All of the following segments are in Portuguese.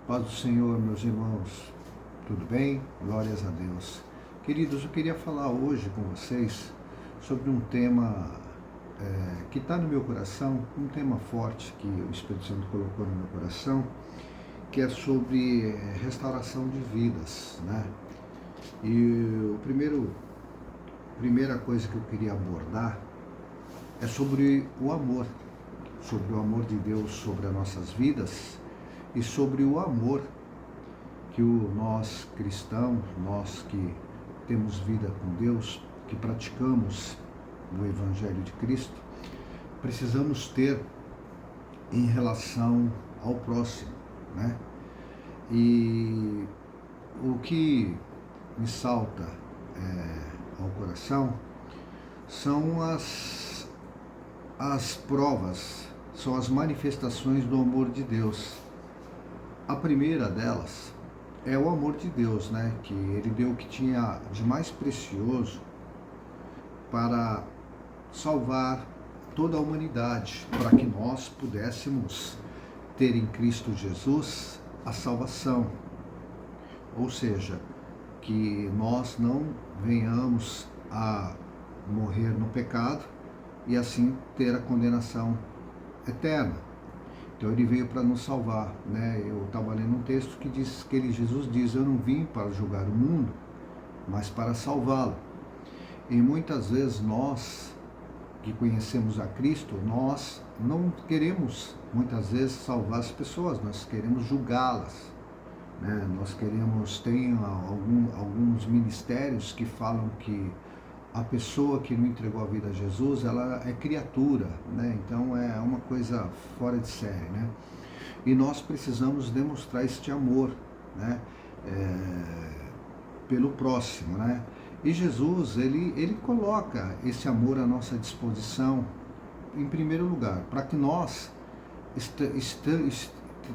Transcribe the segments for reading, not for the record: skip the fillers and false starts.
Paz do Senhor, meus irmãos, tudo bem? Glórias a Deus. Queridos, eu queria falar hoje com vocês sobre um tema que está no meu coração, um tema forte que o Espírito Santo colocou no meu coração, que é sobre restauração de vidas, né? E primeira coisa que eu queria abordar é sobre o amor de Deus sobre as nossas vidas e sobre o amor que nós cristãos, nós que temos vida com Deus, que praticamos o Evangelho de Cristo, precisamos ter em relação ao próximo, né? E o que me salta ao coração são as provas, são as manifestações do amor de Deus. A primeira delas é o amor de Deus, né? Que Ele deu o que tinha de mais precioso para salvar toda a humanidade, para que nós pudéssemos ter em Cristo Jesus a salvação. Ou seja, que nós não venhamos a morrer no pecado e assim ter a condenação eterna. Então ele veio para nos salvar, né? Eu estava lendo um texto que diz que Jesus diz: eu não vim para julgar o mundo, mas para salvá-lo. E muitas vezes nós que conhecemos a Cristo, nós não queremos muitas vezes salvar as pessoas, nós queremos julgá-las, né? Nós queremos, tem alguns ministérios que falam que a pessoa que não entregou a vida a Jesus, ela é criatura, né? Então é uma coisa fora de série, né? E nós precisamos demonstrar este amor, né? Pelo próximo, né? E Jesus, ele coloca esse amor à nossa disposição, em primeiro lugar, para que nós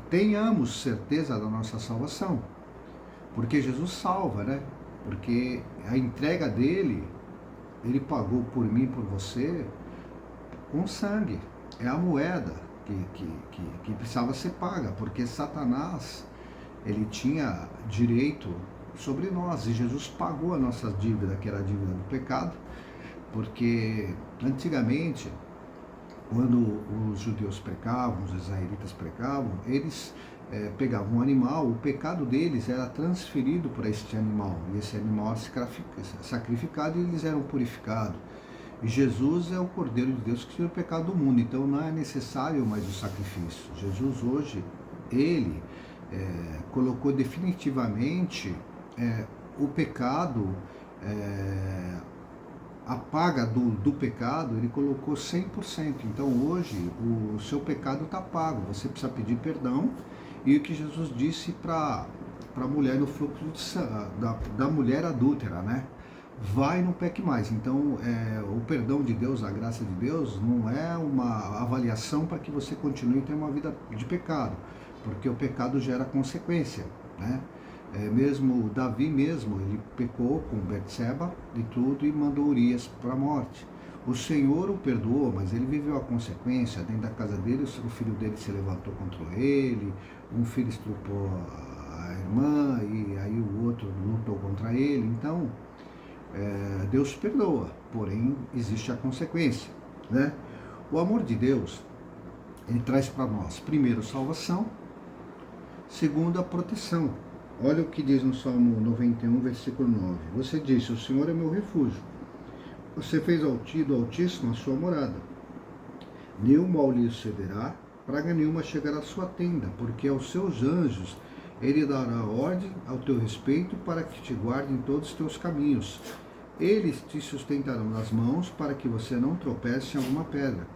tenhamos certeza da nossa salvação. Porque Jesus salva, né? Porque a entrega dele, ele pagou por mim, por você, com sangue. É a moeda que precisava ser paga, porque Satanás, ele tinha direito sobre nós, e Jesus pagou a nossa dívida, que era a dívida do pecado, porque antigamente, quando os judeus pecavam, os israelitas pecavam, eles pegavam um animal, o pecado deles era transferido para este animal, e esse animal era sacrificado e eles eram purificados. E Jesus é o Cordeiro de Deus que tira o pecado do mundo, então não é necessário mais o sacrifício. Jesus hoje, ele colocou definitivamente o pecado, a paga do pecado, ele colocou 100%. Então hoje o seu pecado está pago, você precisa pedir perdão. E o que Jesus disse para a mulher no fluxo da mulher adúltera, né? Vai e não peque mais. Então o perdão de Deus, a graça de Deus, não é uma avaliação para que você continue tendo uma vida de pecado, porque o pecado gera consequência, né? Mesmo Davi mesmo, ele pecou com Betseba e tudo e mandou Urias para a morte. O Senhor o perdoou, mas ele viveu a consequência. Dentro da casa dele, o filho dele se levantou contra ele, um filho estrupou a irmã e aí o outro lutou contra ele. Então, Deus perdoa, porém existe a consequência, né? O amor de Deus, ele traz para nós, primeiro, salvação, segundo, a proteção. Olha o que diz no Salmo 91, versículo 9. Você disse: o Senhor é meu refúgio. Você fez do Altíssimo a sua morada. Nenhum mal lhe sucederá, praga nenhuma chegará à sua tenda, porque aos seus anjos ele dará ordem ao teu respeito para que te guardem em todos os teus caminhos. Eles te sustentarão nas mãos para que você não tropece em alguma pedra.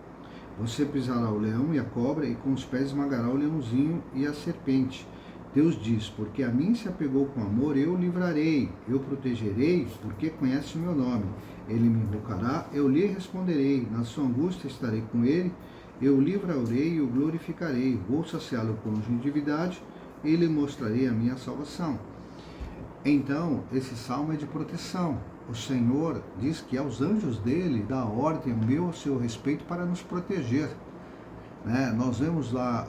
Você pisará o leão e a cobra, e com os pés esmagará o leãozinho e a serpente. Deus diz: porque a mim se apegou com amor, eu o livrarei, eu protegerei, porque conhece o meu nome. Ele me invocará, eu lhe responderei, na sua angústia estarei com ele, eu o livrarei e o glorificarei, vou saciá-lo com longevidade e lhe mostrarei a minha salvação. Então, esse salmo é de proteção. O Senhor diz que aos anjos dele dá ordem ao meu, ao seu respeito, para nos proteger. né? Nós vemos lá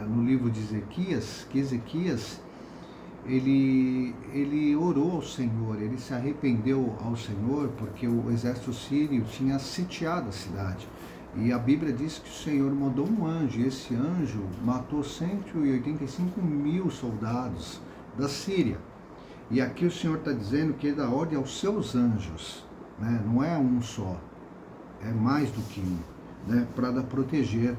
no livro de Ezequias, que Ezequias, ele orou ao Senhor, ele se arrependeu ao Senhor, porque o exército sírio tinha sitiado a cidade. E a Bíblia diz que o Senhor mandou um anjo, e esse anjo matou 185 mil soldados da Síria. E aqui o Senhor está dizendo que ele dá ordem aos seus anjos, né? Não é um só, é mais do que um, né? Para proteger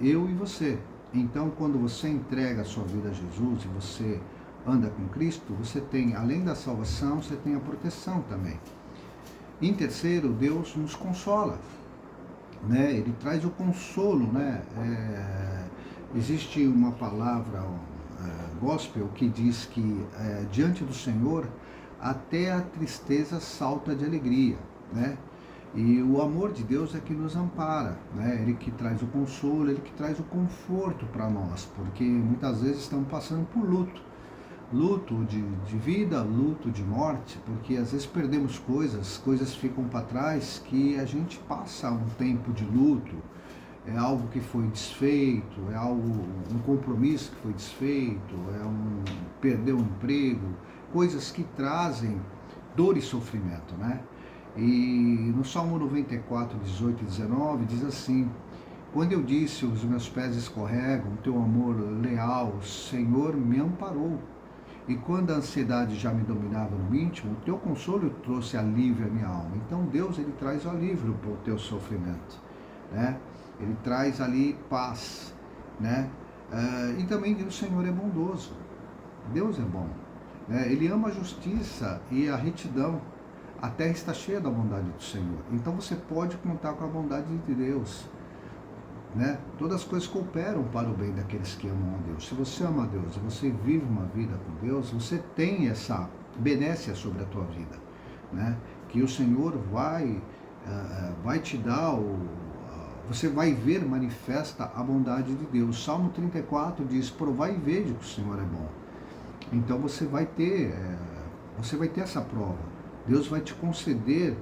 eu e você. Então, quando você entrega a sua vida a Jesus e você anda com Cristo, você tem, além da salvação, você tem a proteção também. Em terceiro, Deus nos consola, né? Ele traz o consolo, né? Existe uma palavra gospel que diz que diante do Senhor até a tristeza salta de alegria, né? E o amor de Deus é que nos ampara, né? Ele que traz o consolo, ele que traz o conforto para nós, porque muitas vezes estamos passando por luto de vida, luto de morte, porque às vezes perdemos coisas ficam para trás, que a gente passa um tempo de luto, é algo que foi desfeito, é um compromisso que foi desfeito, perder o emprego, coisas que trazem dor e sofrimento, né? E no Salmo 94, 18 e 19 diz assim: quando eu disse, os meus pés escorregam, teu amor leal, Senhor, me amparou. E quando a ansiedade já me dominava no íntimo, o teu consolo trouxe alívio à minha alma. Então Deus, ele traz o alívio para o teu sofrimento, né? Ele traz ali paz, né? E também o Senhor é bondoso. Deus é bom, né? Ele ama a justiça e a retidão. A terra está cheia da bondade do Senhor. Então você pode contar com a bondade de Deus, né? Todas as coisas cooperam para o bem daqueles que amam a Deus. Se você ama a Deus e você vive uma vida com Deus, você tem essa benécia sobre a tua vida, né? Que o Senhor vai te dar, você vai ver manifesta a bondade de Deus. Salmo 34 diz: provai e veja que o Senhor é bom. Então você vai ter essa prova. Deus vai te conceder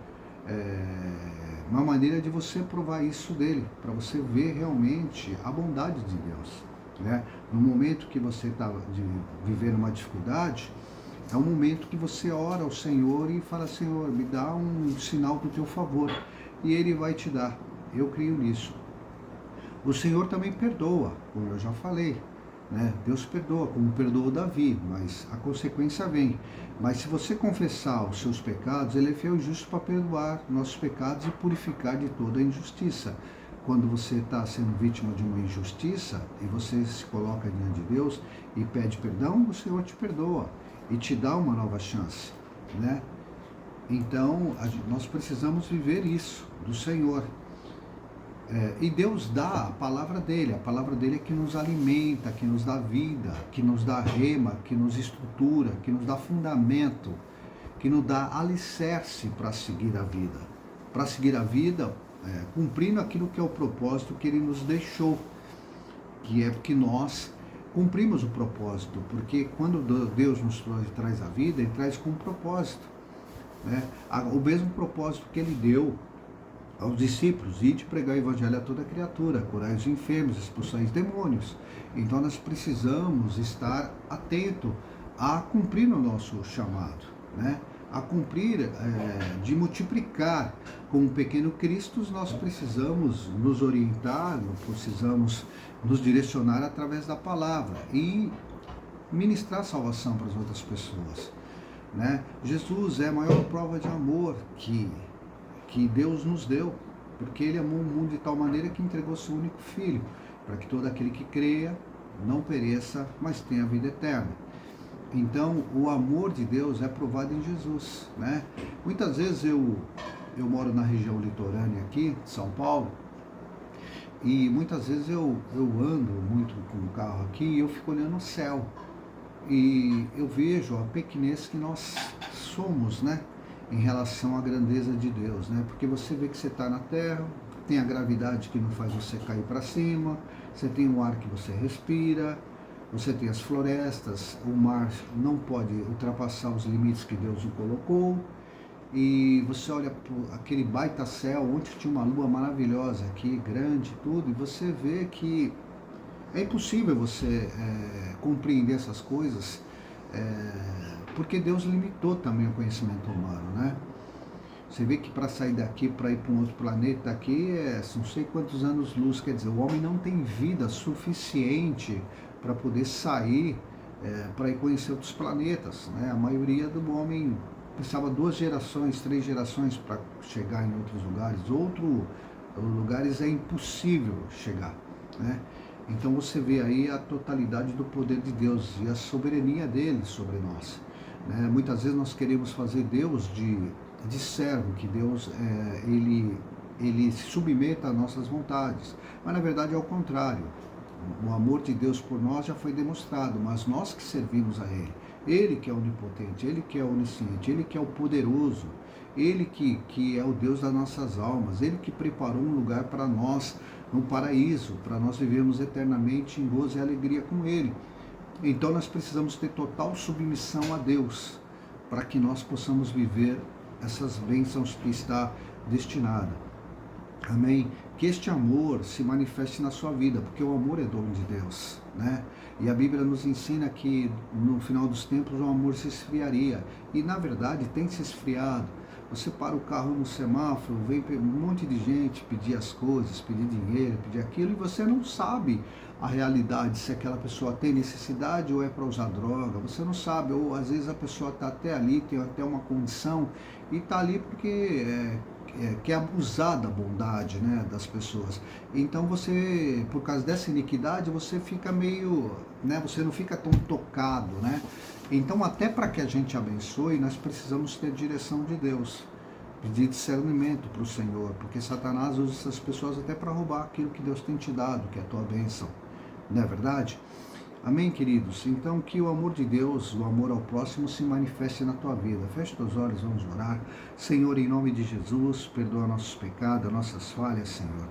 uma maneira de você provar isso dele, para você ver realmente a bondade de Deus, né? No momento que você está vivendo uma dificuldade, é um momento que você ora ao Senhor e fala: Senhor, me dá um sinal do teu favor, e ele vai te dar. Eu creio nisso. O Senhor também perdoa, como eu já falei, né? Deus perdoa, como perdoou Davi, mas a consequência vem. Mas se você confessar os seus pecados, ele é fiel e justo para perdoar nossos pecados e purificar de toda a injustiça. Quando você está sendo vítima de uma injustiça e você se coloca diante de Deus e pede perdão, o Senhor te perdoa e te dá uma nova chance, né? Então nós precisamos viver isso do Senhor. E Deus dá a palavra dele é que nos alimenta, que nos dá vida, que nos dá rema, que nos estrutura, que nos dá fundamento, que nos dá alicerce para seguir a vida. Para seguir a vida, cumprindo aquilo que é o propósito que ele nos deixou, que é que nós cumprimos o propósito, porque quando Deus nos traz a vida, ele traz com um propósito, né? O mesmo propósito que ele deu aos discípulos: ide pregar o evangelho a toda criatura, curai os enfermos, expulsai os demônios. Então nós precisamos estar atento a cumprir o nosso chamado, né? A cumprir, de multiplicar. Como pequeno Cristo, nós precisamos nos orientar, nós precisamos nos direcionar através da palavra e ministrar salvação para as outras pessoas, né? Jesus é a maior prova de amor que Deus nos deu, porque ele amou o mundo de tal maneira que entregou seu único filho, para que todo aquele que creia não pereça, mas tenha a vida eterna. Então o amor de Deus é provado em Jesus, né? Muitas vezes eu moro na região litorânea aqui, de São Paulo, e muitas vezes eu ando muito com o carro aqui e eu fico olhando o céu, e eu vejo a pequenez que nós somos, né? Em relação à grandeza de Deus, né? Porque você vê que você está na terra, tem a gravidade que não faz você cair para cima, você tem o ar que você respira, você tem as florestas, o mar não pode ultrapassar os limites que Deus o colocou, e você olha para aquele baita céu, onde tinha uma lua maravilhosa aqui, grande e tudo, e você vê que é impossível você compreender essas coisas, porque Deus limitou também o conhecimento humano, né? Você vê que para sair daqui, para ir para um outro planeta aqui, não sei quantos anos-luz, quer dizer, o homem não tem vida suficiente para poder sair, para ir conhecer outros planetas, né? A maioria do homem precisava 2 gerações, 3 gerações para chegar em outros lugares. Outros lugares é impossível chegar, né? Então você vê aí a totalidade do poder de Deus e a soberania dele sobre nós, né? Muitas vezes nós queremos fazer Deus de servo, que Deus ele se submeta às nossas vontades, mas na verdade é o contrário. O amor de Deus por nós já foi demonstrado, mas nós que servimos a Ele que é onipotente, Ele que é onisciente, Ele que é o poderoso, Ele que é o Deus das nossas almas, Ele que preparou um lugar para nós no paraíso, para nós vivermos eternamente em gozo e alegria com Ele. Então nós precisamos ter total submissão a Deus, para que nós possamos viver essas bênçãos que está destinada. Amém? Que este amor se manifeste na sua vida, porque o amor é dom de Deus, né? E a Bíblia nos ensina que no final dos tempos o amor se esfriaria, e na verdade tem se esfriado. Você para o carro no semáforo, vem um monte de gente pedir as coisas, pedir dinheiro, pedir aquilo, e você não sabe a realidade, se aquela pessoa tem necessidade ou é para usar droga, você não sabe, ou às vezes a pessoa está até ali, tem até uma condição, e está ali porque quer abusar da bondade, né, das pessoas. Então você, por causa dessa iniquidade, você fica meio, né, você não fica tão tocado, né? Então até para que a gente abençoe, nós precisamos ter direção de Deus, pedir discernimento para o Senhor, porque Satanás usa essas pessoas até para roubar aquilo que Deus tem te dado, que é a tua bênção, não é verdade? Amém, queridos? Então que o amor de Deus, o amor ao próximo se manifeste na tua vida. Feche teus olhos, vamos orar. Senhor, em nome de Jesus, perdoa nossos pecados, nossas falhas, Senhor.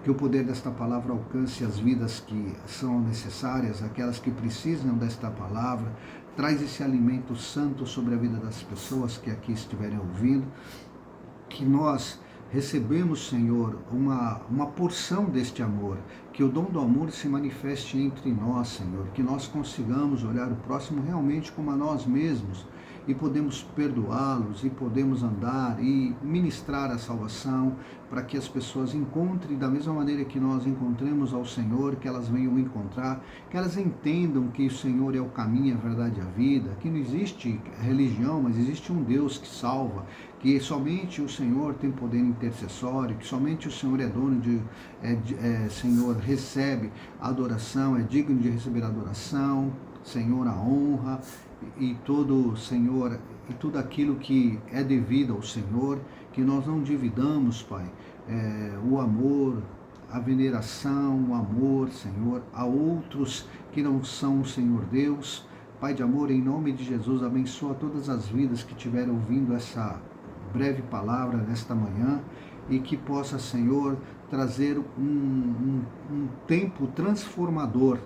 Que o poder desta palavra alcance as vidas que são necessárias, aquelas que precisam desta palavra. Traz esse alimento santo sobre a vida das pessoas que aqui estiverem ouvindo. Que nós recebemos, Senhor, uma porção deste amor, que o dom do amor se manifeste entre nós, Senhor, que nós consigamos olhar o próximo realmente como a nós mesmos, e podemos perdoá-los, e podemos andar e ministrar a salvação, para que as pessoas encontrem da mesma maneira que nós encontramos ao Senhor, que elas venham encontrar, que elas entendam que o Senhor é o caminho, a verdade e a vida, que não existe religião, mas existe um Deus que salva, que somente o Senhor tem poder intercessório, que somente o Senhor é dono Senhor, recebe a adoração, é digno de receber a adoração, Senhor, a honra, e todo, Senhor, e tudo aquilo que é devido ao Senhor, que nós não dividamos, Pai, o amor, a veneração, o amor, Senhor, a outros que não são o Senhor Deus. Pai de amor, em nome de Jesus, abençoa todas as vidas que estiverem ouvindo essa breve palavra nesta manhã, e que possa, Senhor, trazer um tempo transformador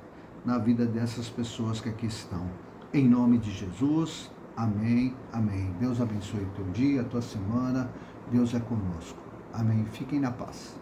na vida dessas pessoas que aqui estão. Em nome de Jesus, amém, amém. Deus abençoe o teu dia, a tua semana, Deus é conosco. Amém. Fiquem na paz.